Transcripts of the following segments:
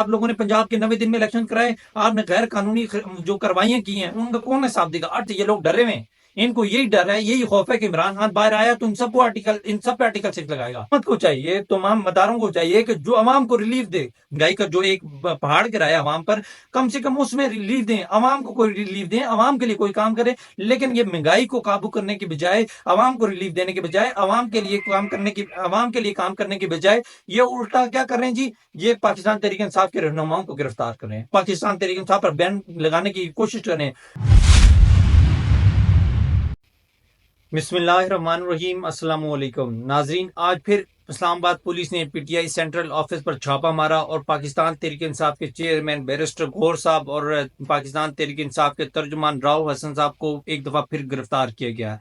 آپ لوگوں نے پنجاب کے 90 دن میں الیکشن کرائے، آپ نے غیر قانونی جو کاروائیاں کی ہیں ان کا کون حساب دے گا؟ یہ لوگ ڈرے ہوئے ہیں، ان کو یہی ڈر ہے، یہی خوف ہے کہ عمران خان باہر آیا تو ان سب پہ آرٹیکل 6 لگائے گا۔ حکومت کو چاہیے، تمام مداروں کو چاہیے کہ جو عوام کو ریلیف دے، مہنگائی کا جو ایک پہاڑ گرایا عوام پر، کم سے کم اس میں ریلیف دیں، عوام کو کوئی ریلیف دیں، عوام کے لیے کوئی کام کرے۔ لیکن یہ مہنگائی کو قابو کرنے کی بجائے، عوام کو ریلیف دینے کے بجائے، عوام کے لیے کام کرنے کی بجائے یہ الٹا کیا کر رہے ہیں جی؟ یہ پاکستان تحریک انصاف کے رہنماؤں کو گرفتار کر رہے ہیں، پاکستان تحریک انصاف پر بین لگانے کی کوشش کر رہے ہیں۔ بسم اللہ الرحمن الرحیم۔ السلام علیکم ناظرین، آج پھر اسلام آباد پولیس نے P T I central office پر چھاپا مارا اور پاکستان تحریک انصاف کے چیئرمین بیرسٹر غور صاحب اور پاکستان تحریک انصاف کے ترجمان راؤ حسن صاحب کو ایک دفعہ پھر گرفتار کیا گیا۔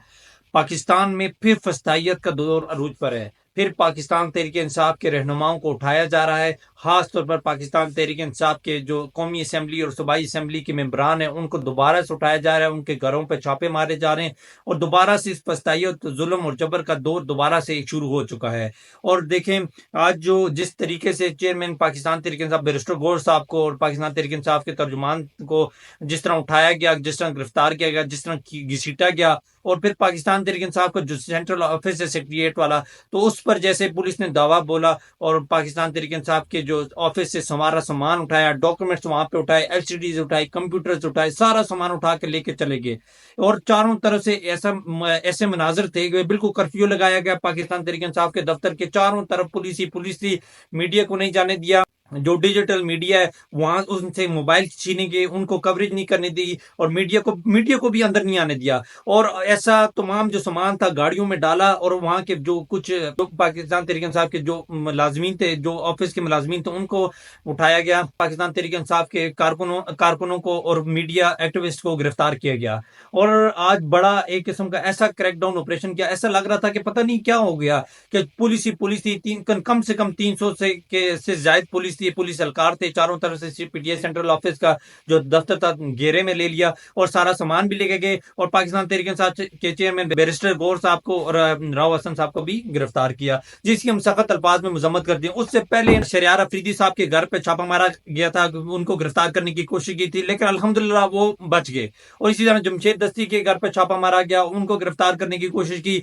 پاکستان میں پھر فسطائیت کا دور عروج پر ہے، پھر پاکستان تحریک انصاف کے رہنماؤں کو اٹھایا جا رہا ہے، خاص طور پر پاکستان تحریک انصاف کے جو قومی اسمبلی اور صوبائی اسمبلی کے ممبران ہیں ان کو دوبارہ سے اٹھایا جا رہا ہے، ان کے گھروں پہ چھاپے مارے جا رہے ہیں اور دوبارہ سے اس فسطائیت، ظلم اور جبر کا دور دوبارہ سے شروع ہو چکا ہے۔ اور دیکھیں آج جو جس طریقے سے چیئرمین پاکستان تحریک انصاف بیرسٹر غور صاحب کو اور پاکستان تحریک انصاف کے ترجمان کو جس طرح اٹھایا گیا، جس طرح گرفتار کیا گیا، جس طرح گھسیٹا گیا، اور پھر پاکستان تحریک انصاف کا جو سینٹرل آفس ہے سیکریٹریٹ والا، تو اس پر جیسے پولیس نے دعویٰ بولا اور پاکستان تحریک انصاف کے جو آفس سے سارا سامان اٹھایا، ڈاکومنٹس وہاں پہ اٹھائے، ایل سی ڈیز اٹھائی، کمپیوٹرز اٹھائے، سارا سامان اٹھا کے لے کے چلے گئے اور چاروں طرف سے ایسے مناظر تھے کہ بالکل کرفیو لگایا گیا پاکستان تحریک انصاف کے دفتر کے چاروں طرف، پولیس تھی، میڈیا کو نہیں جانے دیا، جو ڈیجیٹل میڈیا ہے وہاں ان سے موبائل چھینے گئے، ان کو کوریج نہیں کرنے دی اور میڈیا کو بھی اندر نہیں آنے دیا، اور ایسا تمام جو سامان تھا گاڑیوں میں ڈالا اور وہاں کے جو کچھ پاکستان تحریک انصاف کے جو ملازمین تھے، جو آفس کے ملازمین تھے، ان کو اٹھایا گیا، پاکستان تحریک انصاف کے کارکنوں کو اور میڈیا ایکٹیوسٹ کو گرفتار کیا گیا۔ اور آج بڑا ایک قسم کا ایسا کریک ڈاؤن آپریشن کیا، ایسا لگ رہا تھا کہ پتہ نہیں کیا ہو گیا، کہ پولیس تھی، کم سے کم 300 سے زائد پولیس تھی، پولیس اہلکار تھے، چاروں طرف سے پی ٹی آئی سینٹرل آفس کا جو دفتر تھا گھیرے میں لے لیا اور سارا سامان بھی لے کے گئے، اور پاکستان تحریک انصاف کے چیئرمین بیرسٹر غور صاحب کو اور راؤ حسن صاحب کو بھی گرفتار کیا، جس کی ہم سخت الفاظ میں مذمت کرتے ہیں۔ اس سے پہلے شہریار افریدی صاحب کے گھر پہ چھاپا مارا گیا تھا، ان کو گرفتار کرنے کی کوشش کی تھی، لیکن الحمدللہ وہ بچ گئے، اور اسی طرح جمشید دستی کے گھر پہ چھاپا مارا گیا، ان کو گرفتار کرنے کی کوشش کی،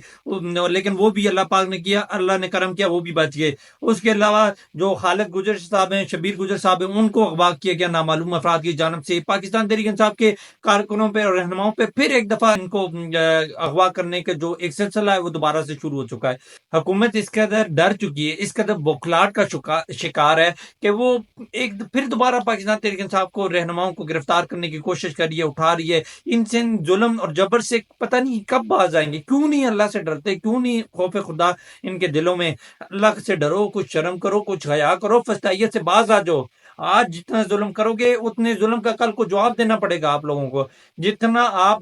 لیکن وہ بھی اللہ پاک نے کیا، اللہ نے کرم کیا، وہ بھی بچ گئے۔ اس کے علاوہ جو خالد گجر صاحب ہیں، شبیر گجر صاحب ہیں، ان کو اغوا کیا گیا نامعلوم افراد کی جانب سے۔ پاکستان تحریک انصاف کے کارکنوں پہ اور رہنماؤں پہ پھر ایک دفعہ ان کو اغوا کرنے کا جو ایک سلسلہ ہے وہ دوبارہ سے شروع ہو چکا ہے۔ حکومت اس قدر ڈر چکی ہے، اس قدر بوکھلاہٹ کا شکار ہے کہ وہ پھر دوبارہ پاکستان تحریک انصاف کو رہنماؤں کو گرفتار کرنے کی کوشش کر رہی ہے، اٹھا رہی ہے۔ ان سے ظلم اور جبر سے پتہ نہیں کب باز آئیں گے، کیوں نہیں اللہ سے ڈرتے، کیوں نہیں خوف خدا ان کے دلوں میں؟ اللہ سے ڈرو، کچھ شرم کرو، کچھ حیا کرو، فسطائیت سے باز آ جاؤ۔ آج جتنا ظلم کرو گے اتنے ظلم کا کل کو جواب دینا پڑے گا آپ لوگوں کو، جتنا آپ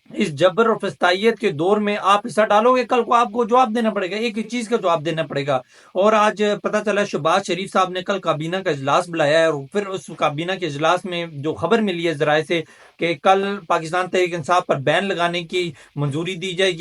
اس جبر اور فسطائیت کے دور میں آپ حصہ ڈالو گے کل کو آپ کو جواب دینا پڑے گا، ایک چیز کا جواب دینا پڑے گا۔ اور آج پتہ چلا شہباز شریف صاحب نے کل کابینہ کا اجلاس بلایا ہے، اور پھر اس کابینہ کے اجلاس میں جو خبر ملی ہے ذرائع سے کہ کل پاکستان تحریک انصاف پر بین لگانے کی منظوری لی جائے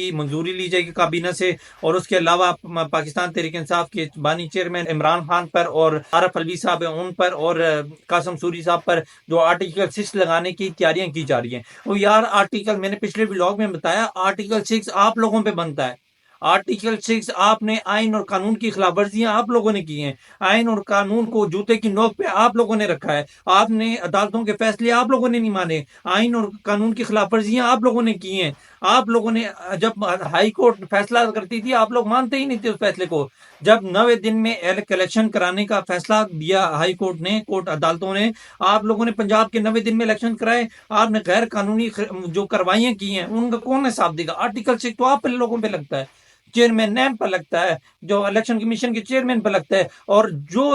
گی کابینہ سے، اور اس کے علاوہ پاکستان تحریک انصاف کے بانی چیئرمین عمران خان پر اور عارف الوی صاحب ہیں ان پر اور قاسم سوری صاحب پر جو آرٹیکل 6 لگانے کی تیاریاں کی جا رہی ہیں۔ وہ یار آرٹیکل، میں نے پچھلے ولاگ میں بتایا، آرٹیکل 6 آپ لوگوں پہ بنتا ہے۔ آرٹیکل 6 آپ نے آئین اور قانون کی خلاف ورزیاں آپ لوگوں نے کی ہیں، آئین اور قانون کو جوتے کی نوک پہ آپ لوگوں نے رکھا ہے، آپ نے عدالتوں کے فیصلے آپ لوگوں نے نہیں مانے، آئین اور قانون کی خلاف ورزیاں آپ لوگوں نے کی ہیں۔ آپ لوگوں نے جب ہائی کورٹ فیصلہ کرتی تھی آپ لوگ مانتے ہی نہیں تھے اس فیصلے کو، جب 90 دن میں الیکشن کرانے کا فیصلہ دیا ہائی کورٹ نے، عدالتوں نے، آپ لوگوں نے پنجاب کے 90 دن میں الیکشن کرائے، آپ نے غیر قانونی جو کاروائیاں کی ہیں ان کا کون حساب دے گا؟ آرٹیکل 6 تو آپ لوگوں پہ لگتا ہے، چیئرمین نیب پر لگتا ہے، جو الیکشن کمیشن کے چیئرمین پر لگتا ہے، اور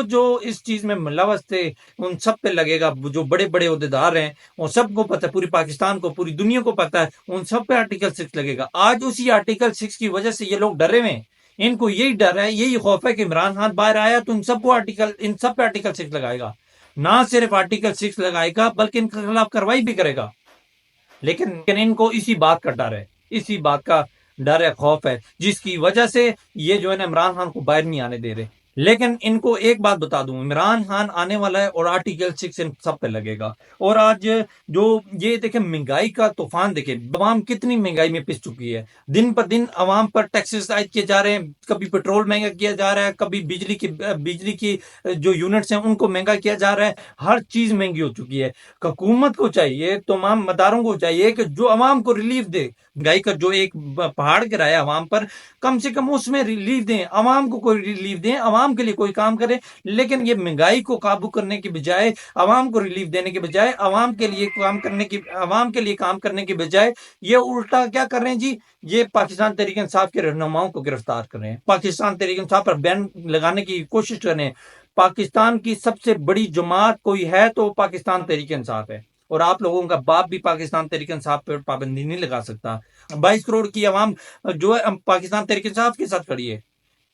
جو اس چیز میں ملوث تھے ان سب پہ لگے گا، جو بڑے بڑے عہدیدار ہیں وہ سب کو پتہ ہے، پوری پاکستان کو، پوری دنیا کو پتہ ہے، ان سب پہ آرٹیکل 6 لگے گا۔ آج اسی آرٹیکل 6 کی وجہ سے یہ لوگ ڈرے ہوئے ہیں، ان کو یہی ڈر ہے، یہی خوف ہے کہ عمران خان باہر آیا تو ان سب پہ آرٹیکل 6 لگائے گا، نہ صرف آرٹیکل 6 لگائے گا بلکہ ان کے خلاف کارروائی بھی کرے گا۔ لیکن ان کو اسی بات کا ڈر ہے، اسی بات کا ڈر ہے، خوف ہے، جس کی وجہ سے یہ جو ہے نا عمران خان کو باہر نہیں آنے دے رہے۔ لیکن ان کو ایک بات بتا دوں، عمران خان آنے والا ہے اور آرٹیکل 6 ان سب پہ لگے گا۔ اور آج جو یہ دیکھیں مہنگائی کا طوفان، دیکھیں عوام کتنی مہنگائی میں پس چکی ہے، دن پر دن عوام پر ٹیکسز عائد کیے جا رہے ہیں، کبھی پیٹرول مہنگا کیا جا رہا ہے، کبھی بجلی کی جو یونٹس ہیں ان کو مہنگا کیا جا رہا ہے، ہر چیز مہنگی ہو چکی ہے۔ حکومت کو چاہیے، تمام مداروں کو چاہیے کہ جو عوام کو ریلیف دے، مہنگائی کا جو ایک پہاڑ گرا ہے عوام پر، کم سے کم اس میں ریلیف دیں، عوام کو کوئی ریلیف دیں، عوام کے لیے کوئی کام کرے۔ لیکن یہ مہنگائی کو قابو کرنے کی بجائے، عوام کو ریلیف دینے کے بجائے، عوام کے لیے کام کرنے کی بجائے یہ الٹا کیا کر رہے ہیں جی، یہ پاکستان تحریک انصاف کے رہنماؤں کو گرفتار کر رہے ہیں، پاکستان تحریک انصاف پر بین لگانے کی کوشش کر رہے ہیں۔ پاکستان کی سب سے بڑی جماعت کوئی ہے تو پاکستان تحریک انصاف ہے، اور آپ لوگوں کا باپ بھی پاکستان تحریک انصاف پہ پابندی نہیں لگا سکتا۔ 22 کروڑ کی عوام جو ہے پاکستان تحریک انصاف کے ساتھ کھڑی ہے،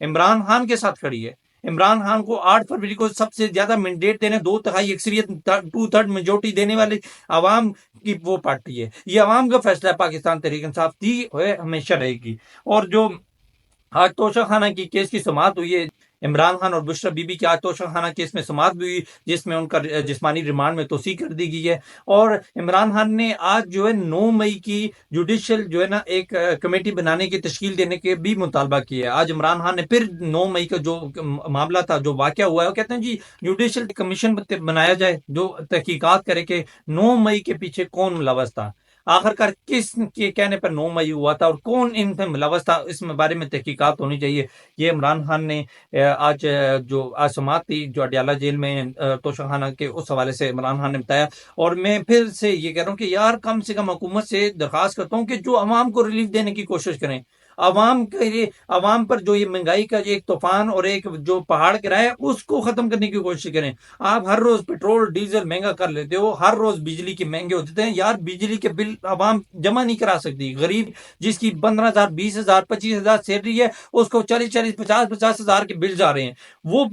عمران خان کے ساتھ کھڑی ہے۔ عمران خان کو 8 فروری کو سب سے زیادہ مینڈیٹ دینے، 2/3 اکثریت، 2/3 میجورٹی دینے والی عوام کی وہ پارٹی ہے۔ یہ عوام کا فیصلہ ہے، پاکستان تحریک انصاف تھی ہے، ہمیشہ رہے گی۔ اور جو آج توشہ خانہ کی کیس کی سماعت ہوئی ہے، عمران خان اور بشرا بی بی کی آج توشہ خانہ کیس میں سماعت بھی ہوئی، جس میں ان کا جسمانی ریمانڈ میں توسیع کر دی گئی ہے۔ اور عمران خان نے آج جو ہے 9 مئی کی جوڈیشل جو ہے نا ایک کمیٹی بنانے کی، تشکیل دینے کے بھی مطالبہ کیا ہے۔ آج عمران خان نے پھر 9 مئی کا جو معاملہ تھا، جو واقعہ ہوا ہے، وہ کہتے ہیں جی جوڈیشل کمیشن بنایا جائے جو تحقیقات کرے کہ 9 مئی کے پیچھے کون ملوث تھا، آخرکار کس کے کہنے پر 9 مئی ہوا تھا اور کون ان سے ملوث تھا، اس بارے میں تحقیقات ہونی چاہیے۔ یہ عمران خان نے آج سماعت تھی جو اڈیالہ جیل میں توشہ خانہ کے، اس حوالے سے عمران خان نے بتایا۔ اور میں پھر سے یہ کہہ رہا ہوں کہ یار کم سے کم حکومت سے درخواست کرتا ہوں کہ جو عوام کو ریلیف دینے کی کوشش کریں، عوام کے لیے، عوام پر جو یہ مہنگائی کا ایک طوفان اور ایک جو پہاڑ گرا ہے اس کو ختم کرنے کی کوشش کریں۔ آپ ہر روز پیٹرول ڈیزل مہنگا کر لیتے ہو، ہر روز بجلی کے مہنگے ہوتے ہیں یار، بجلی کے بل عوام جمع نہیں کرا سکتی۔ غریب جس کی 15,000 20,000 25,000 سیلری ہے، اس کو 40,000 50,000 کے بل جا رہے ہیں، وہ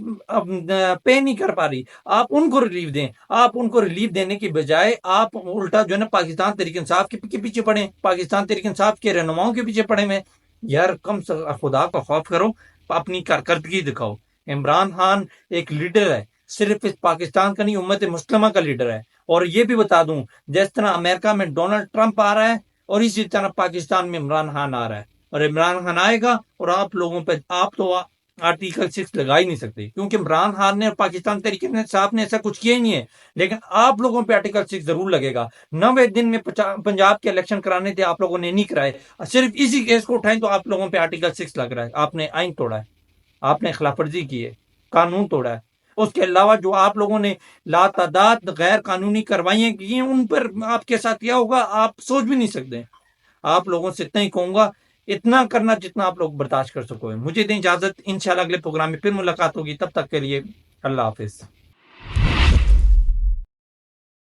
پے نہیں کر پا رہی۔ آپ ان کو ریلیف دیں، آپ ان کو ریلیف دینے کی بجائے آپ الٹا جو ہے نا پاکستان تحریک انصاف کے پیچھے پڑیں، پاکستان تحریک انصاف کے رہنماؤں کے پیچھے پڑے میں۔ یار کم سے خدا کا خوف کرو، اپنی کارکردگی دکھاؤ۔ عمران خان ایک لیڈر ہے، صرف اس پاکستان کا نہیں، امت مسلمہ کا لیڈر ہے۔ اور یہ بھی بتا دوں، جس طرح امریکہ میں ڈونلڈ ٹرمپ آ رہا ہے، اور اسی طرح پاکستان میں عمران خان آ رہا ہے، اور عمران خان آئے گا اور آپ لوگوں پہ، آپ تو آرٹیکل 6 لگا ہی نہیں سکتے، کیونکہ عمران خان نے اور پاکستان تحریک انصاف نے ایسا کچھ کیا ہی نہیں ہے۔ لیکن آپ لوگوں پہ آرٹیکل 6 ضرور لگے گا۔ 90 دن میں پنجاب کے الیکشن کرانے تھے، آپ لوگوں نے نہیں کرائے، صرف اسی کیس کو اٹھائیں تو آپ لوگوں پہ آرٹیکل 6 لگ رہا ہے۔ آپ نے آئین توڑا ہے، آپ نے خلاف ورزی کی ہے، قانون توڑا ہے۔ اس کے علاوہ جو آپ لوگوں نے لا تعداد غیر قانونی کاروائیاں کی ہیں، ان پر آپ کے ساتھ کیا ہوگا آپ سوچ بھی نہیں سکتے۔ آپ لوگوں سے اتنا ہی کہوں گا، اتنا کرنا جتنا آپ لوگ برداشت کر سکو۔ مجھے دیں اجازت، انشاءاللہ اگلے پروگرام میں پھر ملاقات ہوگی، تب تک کے لیے اللہ حافظ۔